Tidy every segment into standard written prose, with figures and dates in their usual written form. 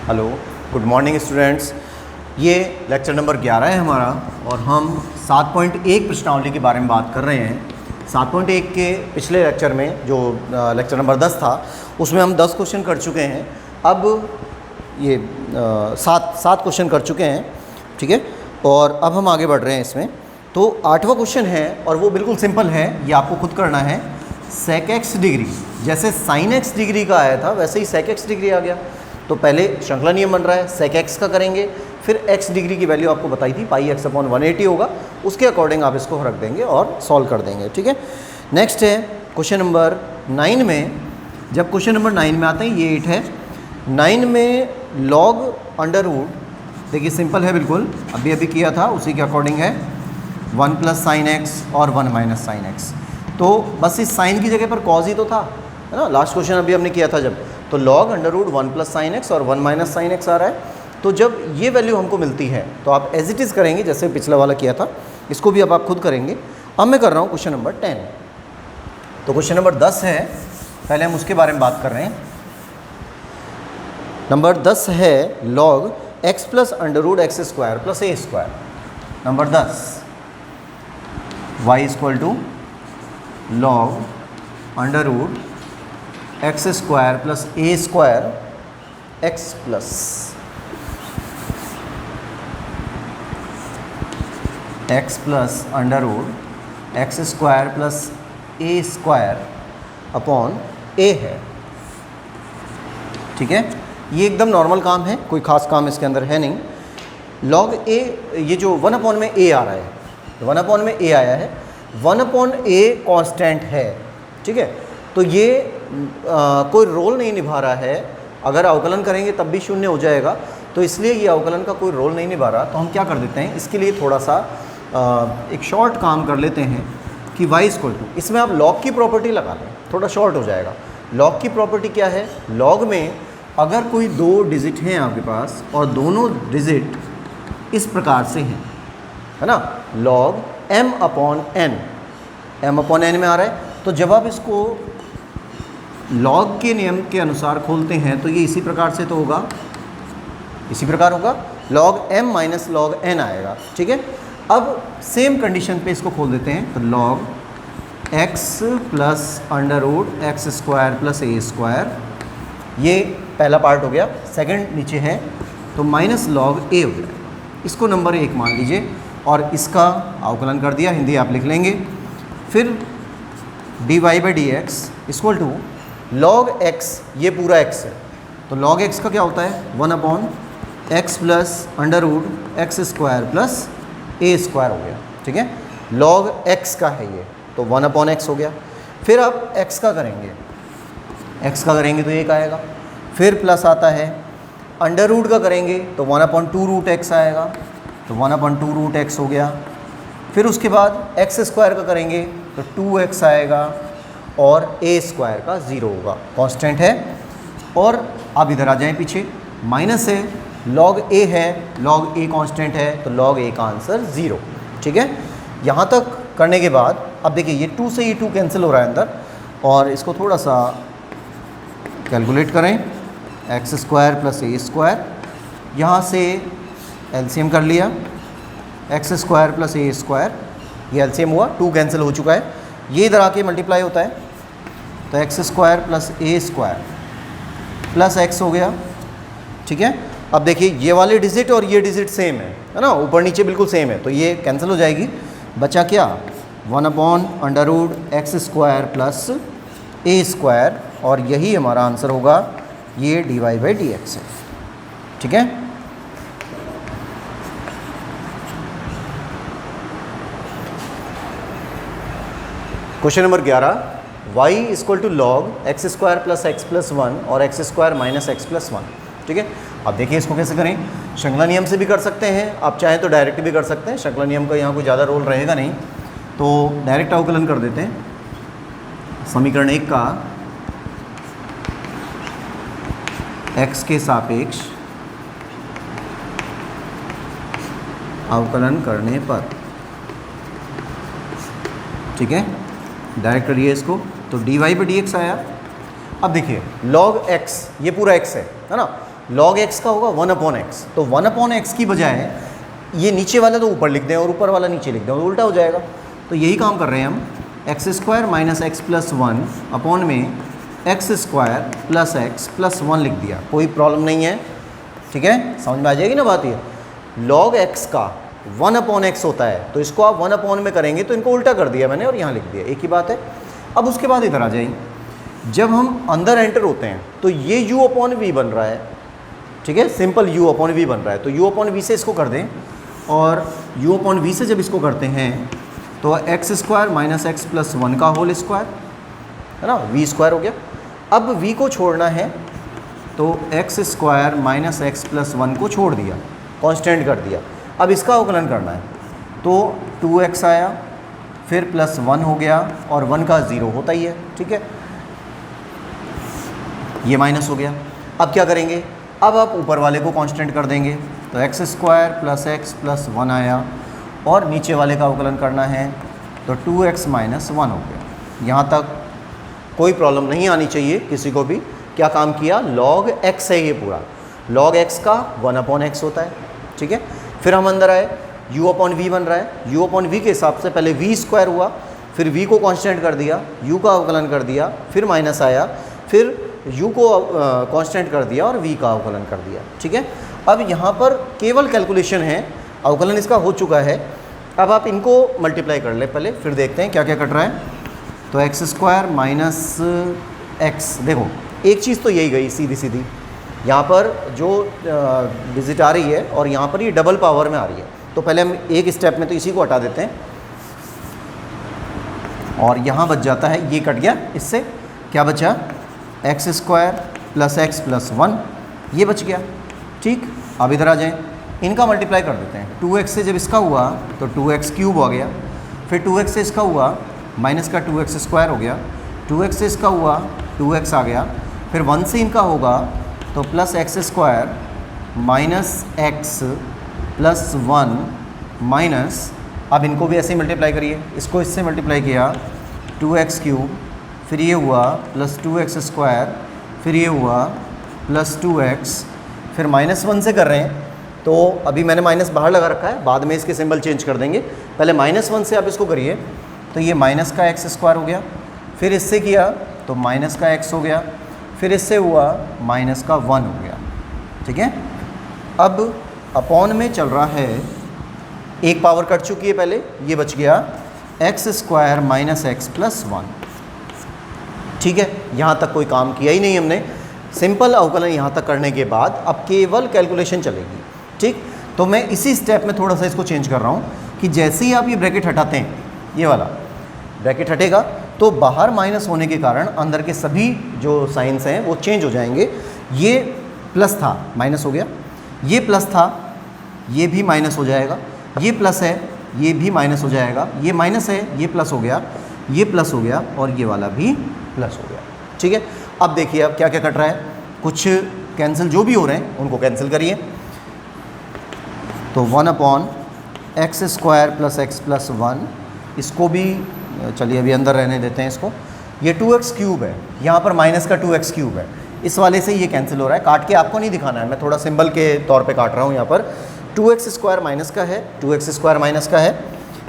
Hello, good morning students. ये lecture number 11 है हमारा और हम 7.1 प्रश्नावली के बारे में बात कर रहे हैं। 7.1 के पिछले लेक्चर में जो लेक्चर नंबर 10 था उसमें हम 10 क्वेश्चन कर चुके हैं। अब ये 7 क्वेश्चन कर चुके हैं, ठीक है। और अब हम आगे बढ़ रहे हैं इसमें। तो 8वां क्वेश्चन है और वो बिल्कुल सिंपल है, ये आपको खुद करना है। सेक एक्स डिग्री, जैसे साइन एक्स डिग्री का आया था वैसे ही सेक एक्स डिग्री आ गया। तो पहले श्रृंखला नियम बन रहा है, सेक एक्स का करेंगे, फिर एक्स डिग्री की वैल्यू आपको बताई थी पाई एक्स अपॉन 180 होगा, उसके अकॉर्डिंग आप इसको रख देंगे और सॉल्व कर देंगे, ठीक है। नेक्स्ट है क्वेश्चन नंबर 9 में। जब क्वेश्चन नंबर 9 में आते हैं, ये 8 है। 9 में लॉग अंडर रूट, देखिए सिंपल है बिल्कुल, अभी किया था उसी के अकॉर्डिंग है। 1 प्लस साइन एक्स और 1 माइनस साइन एक्स। तो बस इस साइन की जगह पर कॉज ही तो था, है ना। लास्ट क्वेश्चन अभी हमने किया था जब, तो log under root 1 plus sine x और 1 माइनस साइन एक्स आ रहा है। तो जब ये वैल्यू हमको मिलती है तो आप एज इट इज़ करेंगे जैसे पिछला वाला किया था, इसको भी अब आप खुद करेंगे। अब मैं कर रहा हूँ क्वेश्चन नंबर 10। तो क्वेश्चन नंबर 10 है, पहले हम उसके बारे में बात कर रहे हैं। नंबर 10 है log x plus under root x square plus a square. Number 10 y equal to log under root x square plus a square x plus under root x square plus a square upon a है, ठीक है। ये एकदम normal काम है, कोई ख़ास काम इसके अंदर है नहीं। लॉग ए, ये जो 1 अपॉन में ए आ रहा है, 1 अपॉन में ए आया है, 1 अपॉन ए कॉन्स्टेंट है, ठीक है। तो ये कोई रोल नहीं निभा रहा है। अगर अवकलन करेंगे तब भी शून्य हो जाएगा, तो इसलिए ये अवकलन का कोई रोल नहीं निभा रहा। तो हम क्या कर देते हैं, इसके लिए थोड़ा सा एक शॉर्ट काम कर लेते हैं कि y इक्वल टू, इसमें आप लॉग की प्रॉपर्टी लगा लें, थोड़ा शॉर्ट हो जाएगा। लॉग की प्रॉपर्टी क्या है, लॉग में अगर कोई 2 डिजिट हैं आपके पास और दोनों डिजिट इस प्रकार से हैं, है ना, लॉग m अपॉन n में आ रहा है, तो जब आप इसको लॉग के नियम के अनुसार खोलते हैं तो ये इसी प्रकार से तो होगा, इसी प्रकार होगा, log m minus log n आएगा, ठीक है। अब सेम कंडीशन पे इसको खोल देते हैं, तो log x plus under root x square plus a square, ये पहला पार्ट हो गया। सेकंड नीचे है तो माइनस लॉग a हो गया, इसको नंबर 1 मान लीजिए और इसका अवकलन कर दिया, हिंदी आप लिख लेंगे। फिर dy by d x equal to log x, ये पूरा x है, तो लॉग x का क्या होता है 1 upon x plus under root x square plus a square हो गया, ठीक है। लॉग x का है ये, तो 1 अपॉन एक्स हो गया। फिर आप x का करेंगे, तो 1 आएगा। फिर प्लस आता है, अंडर रूट का करेंगे तो 1 अपॉन 2 रूट एक्स आएगा, तो 1 अपॉन 2 रूट एक्स हो गया। फिर उसके बाद एक्स स्क्वायर का करेंगे तो 2x आएगा और ए स्क्वायर का 0 होगा, कांस्टेंट है। और आप इधर आ जाएं पीछे, माइनस है, लॉग a है, लॉग a कांस्टेंट है, तो लॉग a का आंसर 0, ठीक है। यहाँ तक करने के बाद अब देखिए ये 2 से ये 2 कैंसिल हो रहा है अंदर, और इसको थोड़ा सा कैलकुलेट करें, x square plus a square, यहाँ से एलसीएम कर लिया, x square plus a square, ये एलसीएम हुआ, 2 कैंसिल हो चुका है, ये इधर आके मल्टीप्लाई होता है, तो x square plus a square plus x हो गया, ठीक है। अब देखिए ये वाले डिजिट और ये डिजिट सेम है ना, ऊपर नीचे बिल्कुल सेम है, तो ये कैंसिल हो जाएगी। बचा क्या, 1 upon under root x square plus a square, और यही हमारा आंसर होगा, ये dy बाई डी एक्स है, ठीक है। Question number 11, y equal to log x square plus x plus 1 और x square minus x plus 1, ठीक है। अब देखिए इसको कैसे करें, श्रृंखला नियम से भी कर सकते हैं, आप चाहें तो डायरेक्ट भी कर सकते हैं, श्रृंखला नियम का यहाँ कोई ज़्यादा रोल रहेगा नहीं, तो डायरेक्ट अवकलन कर देते हैं। समीकरण 1 का x के सापेक्ष अवकलन करने पर, ठीक है, डायरेक्ट करिए इसको, तो dy बाई डी एक्स आया। अब देखिए log x, ये पूरा x है ना, log x का होगा 1/x। तो 1/x की बजाय ये नीचे वाला तो ऊपर लिख दें और ऊपर वाला नीचे लिख दें, तो उल्टा हो जाएगा। तो यही काम कर रहे हैं हम, x² - x + 1 अपॉन में x² + x + 1 लिख दिया, कोई प्रॉब्लम नहीं है। ठीक है, समझ में आ जाएगी ना बात। ये log x का 1/x होता है, तो इसको आप 1 में करेंगे तो इनको उल्टा कर दिया मैंने और यहाँ लिख दिया, एक ही बात है। अब उसके बाद इधर आ जाएंगे, जब हम अंदर एंटर होते हैं तो ये u/v बन रहा है। ठीक है, सिंपल u/v बन रहा है, तो u/v से इसको कर दें, और u/v से जब इसको करते हैं तो x² - x + 1 का होल स्क्वायर है ना, v² हो गया। अब v को छोड़ना है तो x² - x + 1 को छोड़ दिया, कांस्टेंट कर दिया। अब इसका अवकलन करना है, तो 2x आया, फिर +1 हो गया, और 1 का 0 होता ही है। ठीक है, ये माइनस हो गया। अब क्या करेंगे, अब आप ऊपर वाले को कांस्टेंट कर देंगे, तो x² + x + 1 आया, और नीचे वाले का अवकलन करना है तो 2x - 1 हो गया। यहाँ तक कोई प्रॉब्लम नहीं आनी चाहिए किसी को भी। क्या काम किया, log x है ये पूरा, log x का 1/x होता है। ठीक है, फिर हम अंदर आए, u/v बन रहा है, u/v के हिसाब से पहले v² हुआ, फिर v को कांस्टेंट कर दिया, u का अवकलन कर दिया, फिर माइनस आया, फिर u को कांस्टेंट कर दिया और v का अवकलन कर दिया। ठीक है, अब यहाँ पर केवल कैलकुलेशन है, अवकलन इसका हो चुका है। अब आप इनको मल्टीप्लाई कर ले पहले, फिर देखते हैं क्या क्या कट रहा है। तो x² - x, देखो एक चीज़ तो यही गई सीधी सीधी, यहाँ पर जो डिजिट आ रही है और यहाँ पर ये डबल पावर में आ रही है, तो पहले हम एक स्टेप में तो इसी को हटा देते हैं, और यहाँ बच जाता है, ये कट गया, इससे क्या बचा, x² + x + 1, ये बच गया। ठीक, अब इधर आ जाएं, इनका मल्टीप्लाई कर देते हैं। 2x से जब इसका हुआ तो 2x³ आ गया, फिर 2x से इसका हुआ माइनस का 2x² हो गया, 2x से इसका हुआ 2x आ गया, फिर 1 से इनका होगा तो +x² - x + 1 माइनस, अब इनको भी ऐसे ही मल्टीप्लाई करिए, इसको इससे मल्टीप्लाई किया 2x³, फिर ये हुआ +2x², फिर ये हुआ +2x, फिर -1 से कर रहे हैं, तो अभी मैंने माइनस बाहर लगा रखा है, बाद में इसके सिंबल चेंज कर देंगे। पहले -1 से आप इसको करिए, तो ये माइनस का x² हो गया, फिर इससे किया तो माइनस का x हो गया, फिर इससे हुआ माइनस का 1 हो गया। ठीक है, अब अपॉन में चल रहा है, एक पावर कट चुकी है पहले, ये बच गया x² - x + 1। ठीक है, यहाँ तक कोई काम किया ही नहीं हमने, सिंपल अवकलन यहाँ तक करने के बाद अब केवल कैलकुलेशन चलेगी। ठीक, तो मैं इसी स्टेप में थोड़ा सा इसको चेंज कर रहा हूँ कि जैसे ही आप ये ब्रैकेट हटाते हैं, ये वाला ब्रैकेट हटेगा तो बाहर माइनस होने के कारण अंदर के सभी जो साइंस हैं वो चेंज हो जाएंगे। ये प्लस था, माइनस हो गया, ये प्लस था, ये भी माइनस हो जाएगा, ये प्लस है, ये भी माइनस हो जाएगा, ये माइनस है, ये प्लस हो गया, ये प्लस हो गया, और ये वाला भी प्लस हो गया। ठीक है, अब देखिए अब क्या क्या कट रहा है, कुछ कैंसिल जो भी हो रहे हैं उनको कैंसिल करिए, तो 1/x² + x + 1, इसको भी चलिए अभी अंदर रहने देते हैं इसको। ये 2x³ है, यहाँ पर माइनस का 2x³ है, इस वाले से ये कैंसिल हो रहा है, काट के आपको नहीं दिखाना है, मैं थोड़ा सिंबल के तौर पे काट रहा हूँ। यहाँ पर 2x² माइनस का है, 2x² माइनस का है,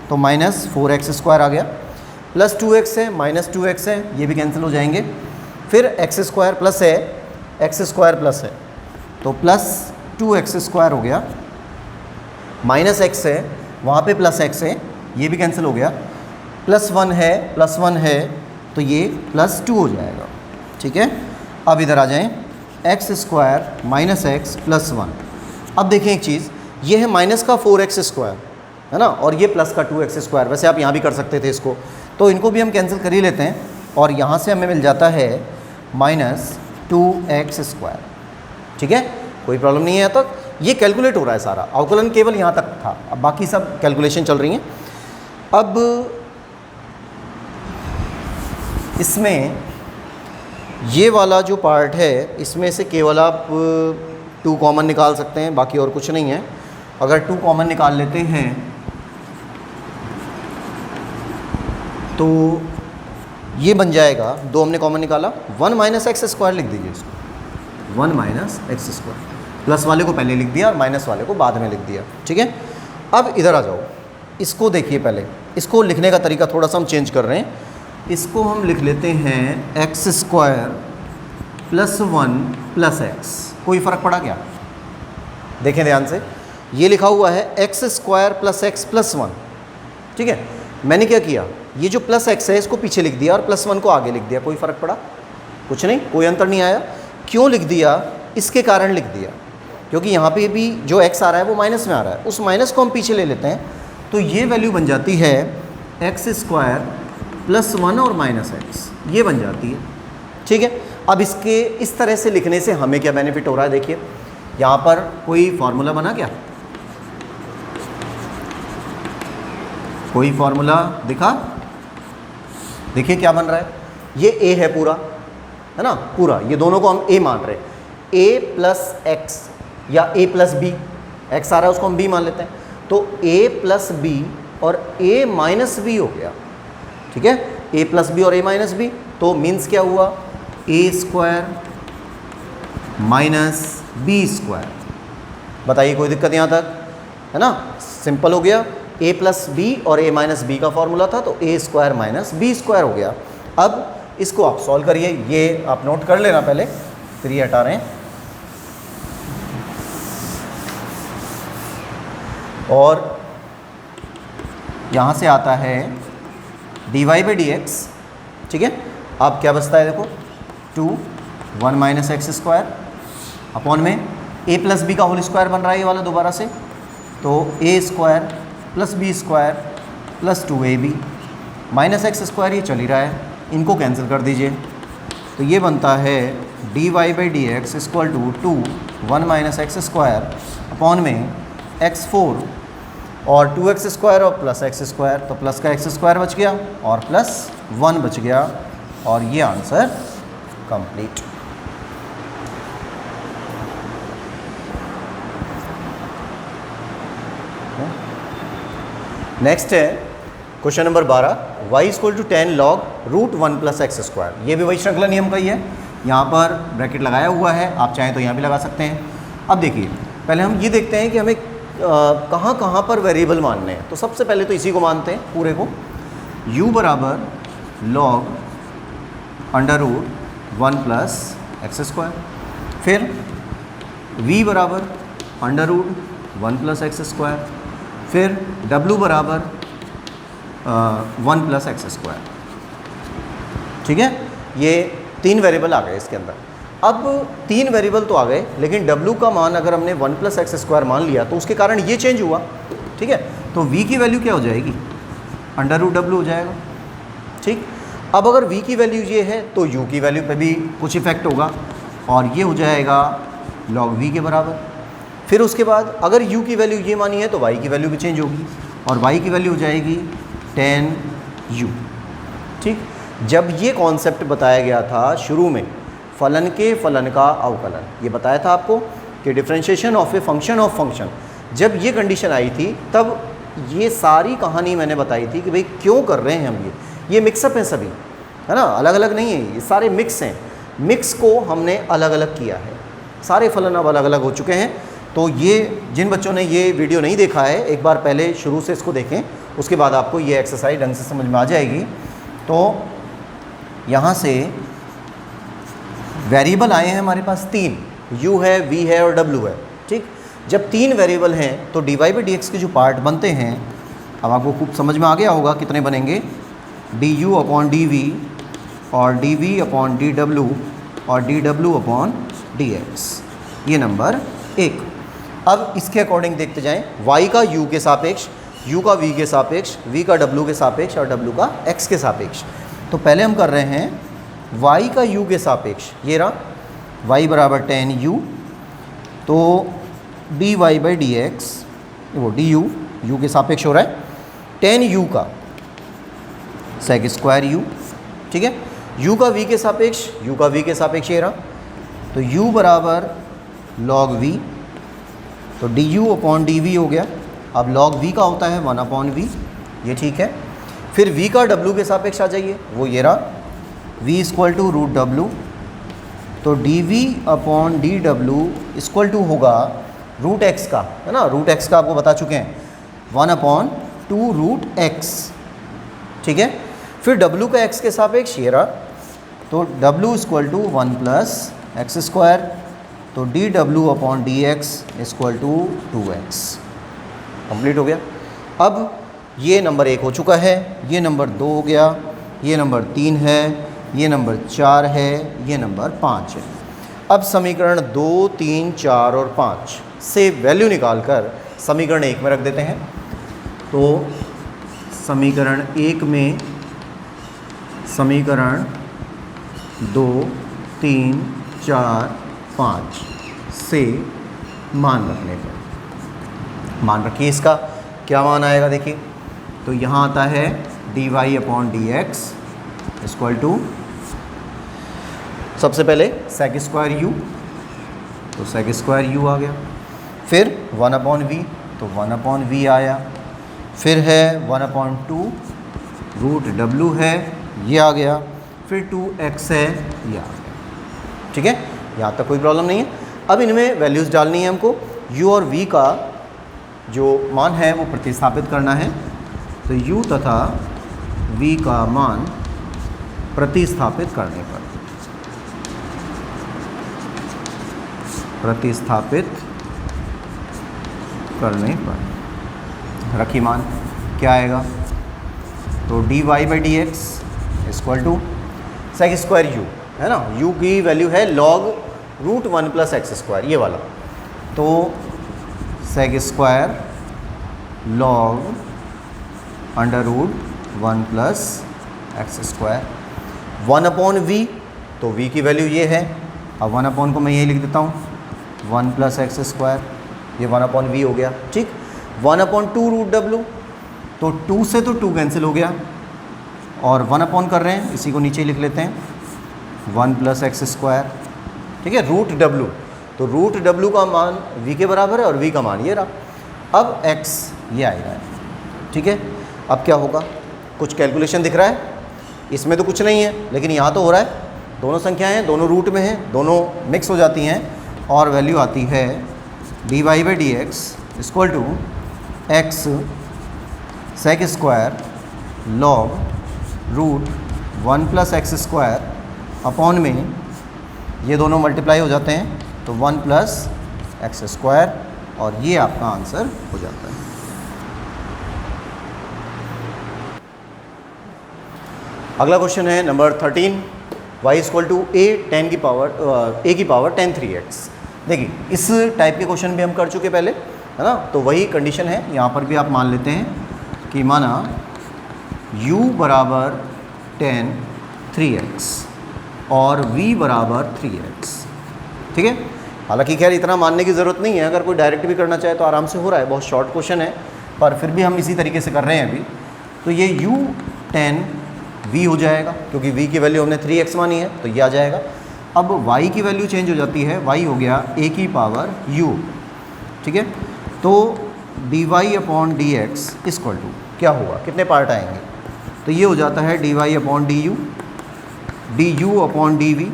तो -4x² आ गया, प्लस 2x है, -2x है, ये भी कैंसिल हो जाएंगे, फिर x² प्लस है, x² प्लस है, तो +2x² हो गया, -x है, वहाँ पे +x है, ये भी कैंसिल हो गया, +1 है, +1 है, तो ये +2 हो जाएगा। ठीक है, अब इधर आ जाएं, x² - x + 1। अब देखें एक चीज़, ये है माइनस का 4x² है ना, और ये प्लस का 2x², वैसे आप यहाँ भी कर सकते थे इसको, तो इनको भी हम कैंसिल कर ही लेते हैं, और यहाँ से हमें मिल जाता है -2x²। ठीक है, कोई प्रॉब्लम नहीं है यहाँ तक, ये कैलकुलेट हो रहा है सारा, अवकलन केवल यहाँ तक था, अब बाकी सब कैलकुलेशन चल रही हैं। अब इसमें ये वाला जो पार्ट है, इसमें से केवल आप 2 कॉमन निकाल सकते हैं, बाकी और कुछ नहीं है। अगर 2 कॉमन निकाल लेते हैं तो ये बन जाएगा, 2 हमने कॉमन निकाला, 1 - x² लिख दीजिए इसको, 1 माइनस एक्स स्क्वायर। प्लस वाले को पहले लिख दिया और माइनस वाले को बाद में लिख दिया, ठीक है। अब इधर आ जाओ, इसको देखिए, पहले इसको लिखने का तरीका थोड़ा सा हम चेंज कर रहे हैं। इसको हम लिख लेते हैं x square plus 1 plus x. कोई फ़र्क पड़ा क्या? देखें ध्यान से, ये लिखा हुआ है x square plus x plus 1, ठीक है। मैंने क्या किया, ये जो प्लस एक्स है इसको पीछे लिख दिया और प्लस 1 को आगे लिख दिया। कोई फ़र्क पड़ा? कुछ नहीं, कोई अंतर नहीं आया। क्यों लिख दिया? इसके कारण लिख दिया, क्योंकि यहाँ पे भी जो x आ रहा है वो माइनस में आ रहा है, उस माइनस को हम पीछे ले लेते हैं, तो ये वैल्यू बन जाती है एक्स स्क्वायर प्लस 1 और माइनस एक्स, ये बन जाती है, ठीक है। अब इसके इस तरह से लिखने से हमें क्या बेनिफिट हो रहा है? देखिए यहाँ पर कोई फार्मूला बना क्या? कोई फार्मूला दिखा? देखिए क्या बन रहा है, ये a है पूरा, है ना, पूरा, ये दोनों को हम a मान रहे हैं। a प्लस एक्स या a प्लस बी, एक्स आ रहा है उसको हम b मान लेते हैं, तो a प्लस बी और a माइनस बी हो गया, ठीक है। a प्लस बी और a माइनस बी, तो मीन्स क्या हुआ? a square minus b square. बताइए कोई दिक्कत यहाँ तक? है ना, सिंपल हो गया। a प्लस बी और a माइनस बी का फॉर्मूला था, तो a square minus b square हो गया। अब इसको आप सॉल्व करिए, ये आप नोट कर लेना पहले, फिर ये हटा रहे हैं। और यहाँ से आता है dy बाई डी एक्स, ठीक है। अब क्या बचता है देखो, 2 1 माइनस एक्स स्क्वायर अपॉन में a प्लस बी का होल स्क्वायर बन रहा है ये वाला दोबारा से, तो a square plus b square plus 2ab minus x square, ये चल ही रहा है, इनको कैंसिल कर दीजिए, तो ये बनता है dy by d x equal to 2 1 minus x square upon में x4 और 2x स्क्वायर और प्लस एक्स स्क्वायर, तो प्लस का एक्स स्क्वायर बच गया और प्लस 1 बच गया, और ये आंसर कंप्लीट। नेक्स्ट है question number 12, y equal to 10 log root 1 plus x square. ये भी वही श्रृंखला नियम का ही है, यहाँ पर ब्रैकेट लगाया हुआ है, आप चाहें तो यहाँ भी लगा सकते हैं। अब देखिए पहले हम ये देखते हैं कि हमें कहाँ कहाँ पर वेरिएबल मानने हैं, तो सबसे पहले तो इसी को मानते हैं पूरे को, u बराबर log under root 1 plus x square, फिर v बराबर under root 1 plus x square, फिर w बराबर 1 प्लस एक्स स्क्वायर, ठीक है। ये 3 वेरिएबल आ गए इसके अंदर। अब 3 वेरिएबल तो आ गए, लेकिन w का मान अगर हमने 1 प्लस एक्स स्क्वायर मान लिया तो उसके कारण ये चेंज हुआ, ठीक है। तो v की वैल्यू क्या हो जाएगी? अंडर रूट w हो जाएगा, ठीक। अब अगर v की वैल्यू ये है तो u की वैल्यू पे भी कुछ इफेक्ट होगा, और ये हो जाएगा log v के बराबर। फिर उसके बाद अगर u की वैल्यू ये मानी है तो y की वैल्यू भी चेंज होगी, और y की वैल्यू हो जाएगी 10u, ठीक। जब ये कॉन्सेप्ट बताया गया था शुरू में, फलन के फलन का अवकलन, ये बताया था आपको कि differentiation of a function of function, जब ये कंडीशन आई थी तब ये सारी कहानी मैंने बताई थी कि भाई क्यों कर रहे हैं हम ये मिक्सअप हैं सभी, है ना, अलग अलग नहीं है, ये सारे मिक्स हैं। मिक्स को हमने अलग अलग किया है, सारे फलन अब अलग अलग हो चुके हैं। तो ये जिन बच्चों ने ये वीडियो नहीं देखा है, एक बार पहले शुरू से इसको देखें, उसके बाद आपको ये एक्सरसाइज ढंग से समझ में आ जाएगी। तो यहाँ से वेरिएबल आए हैं हमारे पास 3, u है, v है और w है, ठीक। जब 3 वेरिएबल हैं तो dy बाई डी एक्स के जो पार्ट बनते हैं, अब आपको खूब समझ में आ गया होगा कितने बनेंगे, du अपॉन dv और dv अपॉन dw और dw अपॉन dx, ये नंबर 1। अब इसके अकॉर्डिंग देखते जाएं, y का u के सापेक्ष, u का v के सापेक्ष, v का w के सापेक्ष और w का x के सापेक्ष। तो पहले हम कर रहे हैं y का u के सापेक्ष, ये रहा y बराबर 10u, तो dy बाई डी एक्स, वो du u के सापेक्ष हो रहा है, 10u का सेक स्क्वायर u, ठीक है। u का v के सापेक्ष, u का v के सापेक्ष ये रहा, तो u बराबर log v, तो du अपॉन dv हो गया। अब log v का होता है 1 अपॉन v, ये ठीक है। फिर v का w के सापेक्ष आ जाइए, वो ये रहा v equal to root w तो dv/dw इक्वल टू होगा रूट एक्स का, है ना, रूट एक्स का आपको बता चुके हैं, 1/2√x, ठीक है। फिर w का x के सापेक्ष ये रहा, तो w इक्वल टू 1 + x², तो dw/dx equal to 2x। Complete हो गया। अब ये नंबर 1 हो चुका है, ये नंबर 2 हो गया, ये नंबर 3 है, ये नंबर 4 है, ये नंबर 5 है। अब समीकरण 2, 3, 4 और 5 से वैल्यू निकालकर समीकरण 1 में रख देते हैं। तो समीकरण 1 में समीकरण 2, 3, 4, 5 से मान रखने पर, मान रखिए इसका क्या मान आएगा, देखिए। तो यहाँ आता है dy/dx इक्वल टू, सबसे पहले sec² u, तो sec² u आ गया। फिर 1/v, तो 1/v आया। फिर है 1/2√w है, ये आ गया। फिर 2x है, ये आ गया, ठीक है। यहाँ तक कोई प्रॉब्लम नहीं है। अब इनमें वैल्यूज़ डालनी है हमको, u और v का जो मान है वो प्रतिस्थापित करना है। तो u तथा v का मान प्रतिस्थापित करने पर, प्रतिस्थापित करने पर रखी मान क्या आएगा, तो dy/dx equal to sec² u, है ना, u की वैल्यू है log √1 + x², ये वाला। तो sec² log √1 + x², 1/v, तो v की वैल्यू ये है। अब 1/, को मैं यही लिख देता हूँ, 1 + x², ये 1/v हो गया, ठीक। 1/2√w, तो 2 से तो 2 कैंसिल हो गया, और 1/ कर रहे हैं, इसी को नीचे लिख लेते हैं, 1 + x², ठीक है, √w, तो √w का मान v के बराबर है और v का मान ये रहा। अब x ये आएगा, ठीक है। अब क्या होगा, कुछ कैलकुलेशन दिख रहा है, इसमें तो कुछ नहीं है, लेकिन यहाँ तो हो रहा है, दोनों संख्याएं हैं, दोनों रूट में हैं, दोनों मिक्स हो जाती हैं, और वैल्यू आती है dy/dx equal to x sec² log √1 + x² upon में ये दोनों मल्टीप्लाई हो जाते हैं, तो 1 + x², और ये आपका आंसर हो जाता है। अगला क्वेश्चन है number 13, y equal to a की पावर 10 3x। देखिए इस टाइप के क्वेश्चन भी हम कर चुके पहले, है ना, तो वही कंडीशन है, यहाँ पर भी आप मान लेते हैं कि माना u = 10 3x और v = 3x, ठीक है। हालांकि खैर इतना मानने की ज़रूरत नहीं है, अगर कोई डायरेक्ट भी करना चाहे तो आराम से हो रहा है, बहुत शॉर्ट क्वेश्चन है, पर फिर भी हम इसी तरीके से कर रहे हैं अभी। तो ये u 10 v हो जाएगा, क्योंकि v की वैल्यू हमने 3x मानी है, तो ये आ जाएगा। अब y की वैल्यू चेंज हो जाती है, y हो गया a की पावर u, ठीक है। तो dy/dx इक्वल टू क्या होगा, कितने पार्ट आएंगे, तो ये हो जाता है dy/du, du/dv,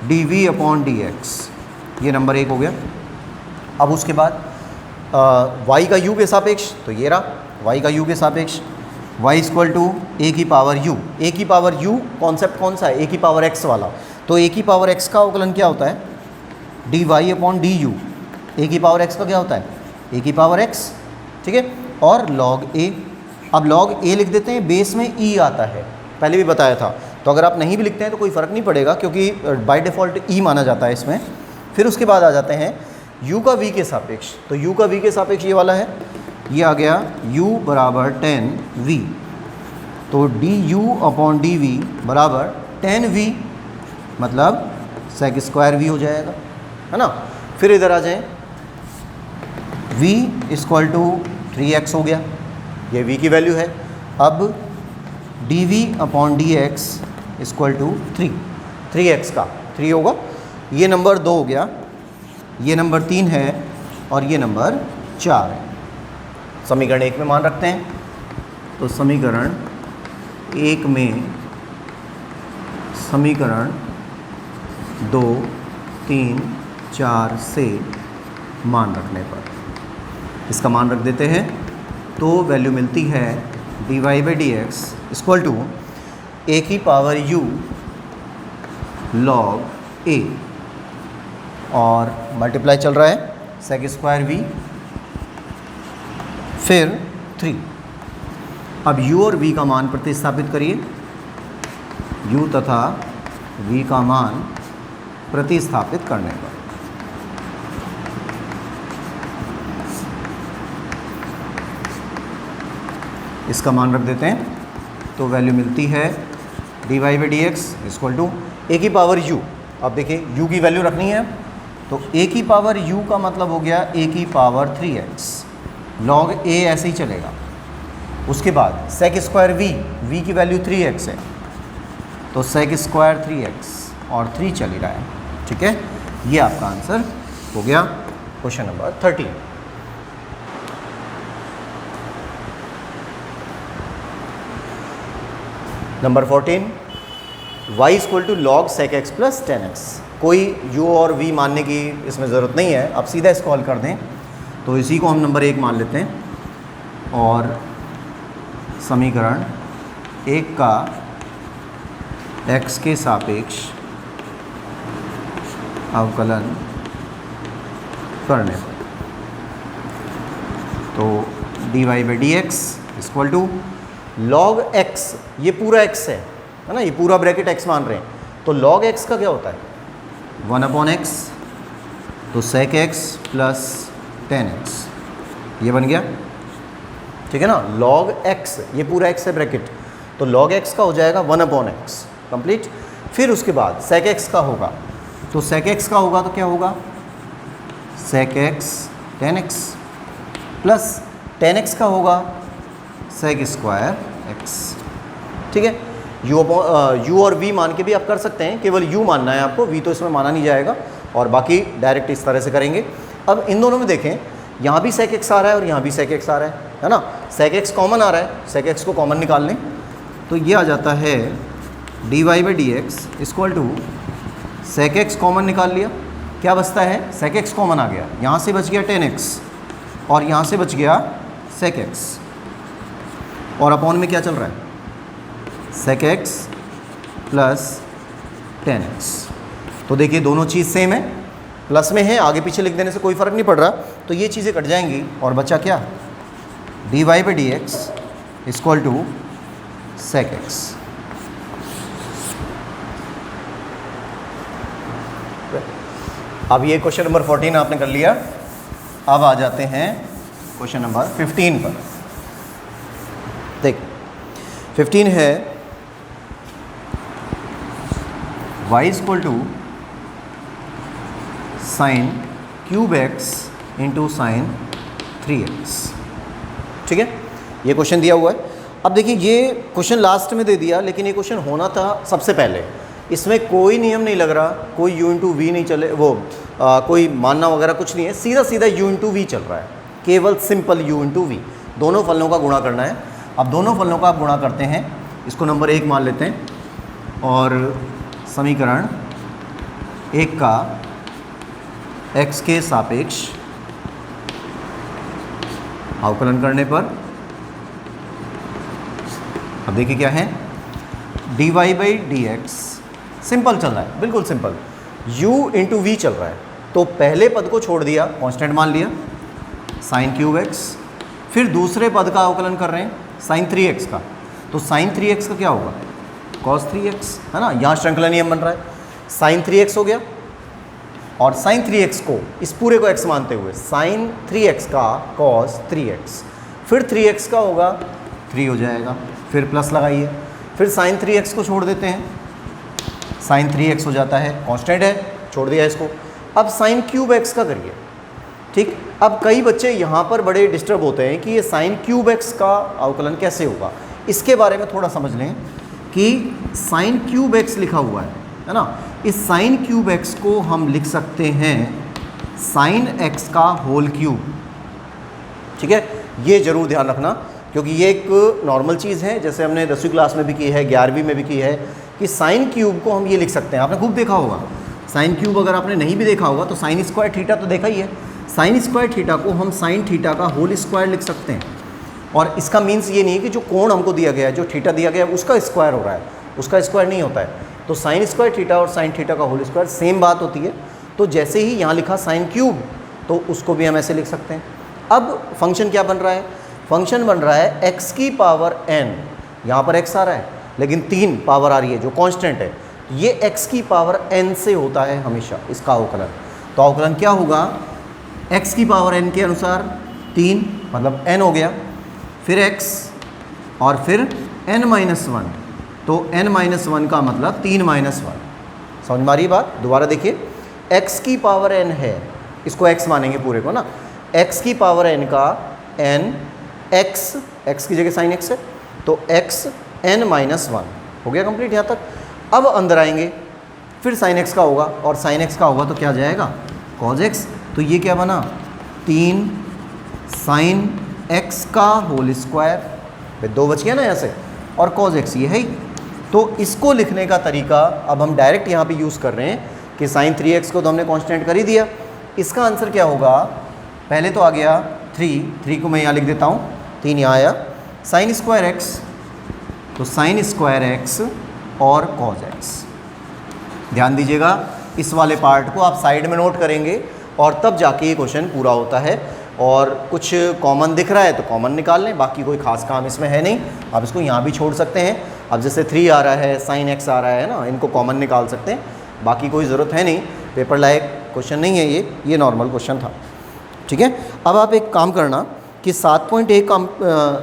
dv/dx, ये नंबर 1 हो गया। अब उसके बाद y का u के सापेक्ष, तो ये रहा y का u के सापेक्ष, y इक्वल टू a की पावर u, a की पावर u कॉन्सेप्ट कौन सा है, a की पावर x वाला, तो a की पावर x का अवकलन क्या होता है, dy/du, a की पावर x का क्या होता है, a की पावर x, ठीक है, और log a। अब log a लिख देते हैं, बेस में e आता है, पहले भी बताया था, तो अगर आप नहीं भी लिखते हैं तो कोई फ़र्क नहीं पड़ेगा, क्योंकि बाय डिफ़ॉल्ट e माना जाता है इसमें। फिर उसके बाद आ जाते हैं u का v के सापेक्ष, तो u का v के सापेक्ष ये वाला है, ये आ गया u = 10v, तो du/dv = 10v, मतलब sec² v हो जाएगा, है ना। फिर इधर आ जाएं, v = 3x हो गया, ये v की वैल्यू है। अब dv/dx = 3x का 3 होगा, ये नंबर 2 हो गया, ये नंबर 3 है, और ये नंबर 4 है। समीकरण 1 में मान रखते हैं, तो समीकरण 1 में समीकरण 2, 3, 4 से मान रखने पर इसका मान रख देते हैं तो वैल्यू मिलती है dy/dx इक्वल टू a की पावर u log a और मल्टीप्लाई चल रहा है sec स्क्वायर v फिर 3। अब u और v का मान प्रतिस्थापित करिए, u तथा v का मान प्रतिस्थापित करने पर इसका मान रख देते हैं तो वैल्यू मिलती है dy/dx इक्वल टू a की पावर u। अब देखिए u की वैल्यू रखनी है तो a की पावर u का मतलब हो गया a की पावर 3x log a ऐसे ही चलेगा। उसके बाद sec स्क्वायर v की वैल्यू 3x है तो sec स्क्वायर 3x और 3 चल ही रहा है। ठीक है, ये आपका आंसर हो गया question number 13। Number 14 y equal to log sec x plus 10x। कोई u और v मानने की इसमें ज़रूरत नहीं है, अब सीधा इसको हल कर दें तो इसी को हम नंबर 1 मान लेते हैं और समीकरण 1 का x के सापेक्ष अवकलन करने पर तो dy/dx equal to log x, ये पूरा x है ना, ये पूरा ब्रैकेट x मान रहे हैं तो log x का क्या होता है 1/x तो sec x प्लस 10x ये बन गया। ठीक है ना, log x ये पूरा x है ब्रैकेट तो log x का हो जाएगा 1/x कंप्लीट। फिर उसके बाद sec x का होगा तो sec x का होगा तो क्या होगा sec x 10x plus 10x का होगा sec स्क्वायर x। ठीक है, u और v मान के भी आप कर सकते हैं, केवल u मानना है आपको, v तो इसमें माना नहीं जाएगा और बाकी डायरेक्ट इस तरह से करेंगे। अब इन दोनों में देखें, यहाँ भी sec x आ रहा है और यहाँ भी sec x आ रहा है ना, sec x कॉमन आ रहा है, sec x को कॉमन निकाल लें तो ये आ जाता है dy/dx equal to sec x common निकाल लिया, क्या बचता है sec x कॉमन आ गया, यहाँ से बच गया 10x और यहाँ से बच गया sec x और अपॉन में क्या चल रहा है sec x प्लस 10x। तो देखिए दोनों चीज़ सेम है, प्लस में है, आगे पीछे लिख देने से कोई फ़र्क नहीं पड़ रहा तो ये चीज़ें कट जाएंगी और बचा क्या dy/dx equal to sec x। अब ये क्वेश्चन नंबर 14 आपने कर लिया। अब आ जाते हैं क्वेश्चन नंबर 15 पर। देख 15 है y equal to sine cube x into sine 3x। ठीक है, ये क्वेश्चन दिया हुआ है। अब देखिए ये क्वेश्चन लास्ट में दे दिया, लेकिन ये क्वेश्चन होना था सबसे पहले। इसमें कोई नियम नहीं लग रहा, कोई u इंटू वी नहीं चले, कोई मानना वगैरह कुछ नहीं है, सीधा सीधा u इंटू वी चल रहा है, केवल सिंपल u इंटू वी। दोनों फलनों का गुणा करना है। अब दोनों फलनों का आप गुणा करते हैं, इसको नंबर 1 मान लेते हैं और समीकरण 1 का x के सापेक्ष अवकलन करने पर अब देखिए क्या है dy/dx सिंपल चल रहा है, बिल्कुल सिंपल, u इंटू वी चल रहा है तो पहले पद को छोड़ दिया, कांस्टेंट मान लिया साइन क्यूब x, फिर दूसरे पद का अवकलन कर रहे हैं साइन 3x का, तो साइन 3x का क्या होगा cos 3x है ना, यहाँ श्रृंखला नियम बन रहा है, साइन 3x हो गया और साइन 3x को इस पूरे को x मानते हुए साइन 3x का cos 3x, फिर 3x का होगा 3 हो जाएगा, फिर प्लस लगाइए, फिर साइन 3x को छोड़ देते हैं, साइन 3x हो जाता है, कांस्टेंट है, छोड़ दिया इसको। अब साइन क्यूब x का करिए। ठीक, अब कई बच्चे यहाँ पर बड़े डिस्टर्ब होते हैं कि ये साइन क्यूब x का अवकलन कैसे होगा। इसके बारे में थोड़ा समझ लें कि साइन क्यूब x लिखा हुआ है ना, इस साइन क्यूब x को हम लिख सकते हैं साइन x का होल क्यूब। ठीक है, ये ज़रूर ध्यान रखना क्योंकि ये एक नॉर्मल चीज़ है, जैसे हमने 10वीं क्लास में भी की है, 11वीं में भी की है कि साइन क्यूब को हम ये लिख सकते हैं, आपने खूब देखा होगा साइन क्यूब अगर आपने नहीं भी देखा होगा तो साइन स्क्वायर थीटा तो देखा ही है। साइन स्क्वायर थीटा को हम साइन थीटा का होल स्क्वायर लिख सकते हैं। और इसका मीन्स ये नहीं है कि जो कोण हमको दिया गया है, जो थीटा दिया गया है उसका स्क्वायर हो रहा है, उसका स्क्वायर नहीं होता है। तो साइन स्क्वायर थीटा और साइन थीटा का होल स्क्वायर सेम बात होती है। तो जैसे ही यहाँ लिखा साइन क्यूब, तो उसको भी हम ऐसे लिख सकते हैं। अब फंक्शन क्या बन रहा है? फंक्शन बन रहा है x की पावर n, यहाँ पर x आ रहा है लेकिन 3 पावर आ रही है जो कांस्टेंट है, ये x की पावर n से होता है हमेशा इसका अवकलन। तो अवकलन क्या होगा? x की पावर n के अनुसार 3 मतलब n हो गया, फिर x और फिर n-1, तो n-1 का मतलब 3-1। समझ में आ रही बात? दोबारा देखिए, x की पावर n है, इसको x मानेंगे पूरे को ना, x की पावर n का n, x की जगह साइन x है तो x n-1 हो गया कंप्लीट यहाँ तक। अब अंदर आएंगे, फिर साइन x का होगा और साइन x का होगा तो क्या जाएगा? cos x। तो ये क्या बना? 3 साइन x का होल स्क्वायर, फिर 2 बच गया ना यहाँ से, और cos x ये है ही। तो इसको लिखने का तरीका अब हम डायरेक्ट यहाँ पे यूज़ कर रहे हैं कि साइन 3x को तो हमने कांस्टेंट कर ही दिया। इसका आंसर क्या होगा? पहले तो आ गया 3 को मैं यहाँ लिख देता हूँ, 3 यहाँ आया, साइन स्क्वायर x, तो साइन स्क्वायर x और cos x। ध्यान दीजिएगा, इस वाले पार्ट को आप साइड में नोट करेंगे और तब जाके ये क्वेश्चन पूरा होता है। और कुछ कॉमन दिख रहा है तो कॉमन निकाल लें, बाकी कोई खास काम इसमें है नहीं, आप इसको यहाँ भी छोड़ सकते हैं। अब जैसे 3 आ रहा है, साइन x आ रहा है ना, इनको कॉमन निकाल सकते हैं, बाकी कोई ज़रूरत है नहीं, पेपर लायक क्वेश्चन नहीं है ये नॉर्मल क्वेश्चन था। ठीक है, अब आप एक काम करना कि 7.1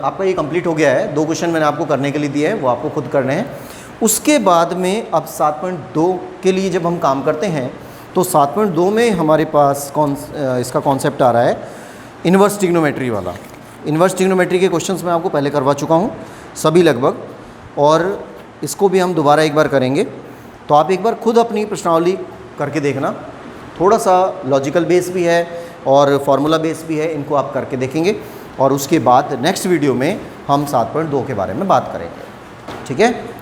आपका ये कंप्लीट हो गया है। 2 क्वेश्चन मैंने आपको करने के लिए दिए हैं, वो आपको खुद करने हैं। उसके बाद में अब 7.2 के लिए जब हम काम करते हैं तो 7.2 में हमारे पास इसका कॉन्सेप्ट आ रहा है इन्वर्स ट्रिग्नोमेट्री वाला। इन्वर्स ट्रिग्नोमेट्री के क्वेश्चंस मैं आपको पहले करवा चुका हूँ सभी लगभग, और इसको भी हम दोबारा एक बार करेंगे। तो आप एक बार खुद अपनी प्रश्नावली करके देखना, थोड़ा सा लॉजिकल बेस भी है और फार्मूला बेस भी है, इनको आप करके देखेंगे और उसके बाद नेक्स्ट वीडियो में हम 7.2 के बारे में बात करेंगे। ठीक है।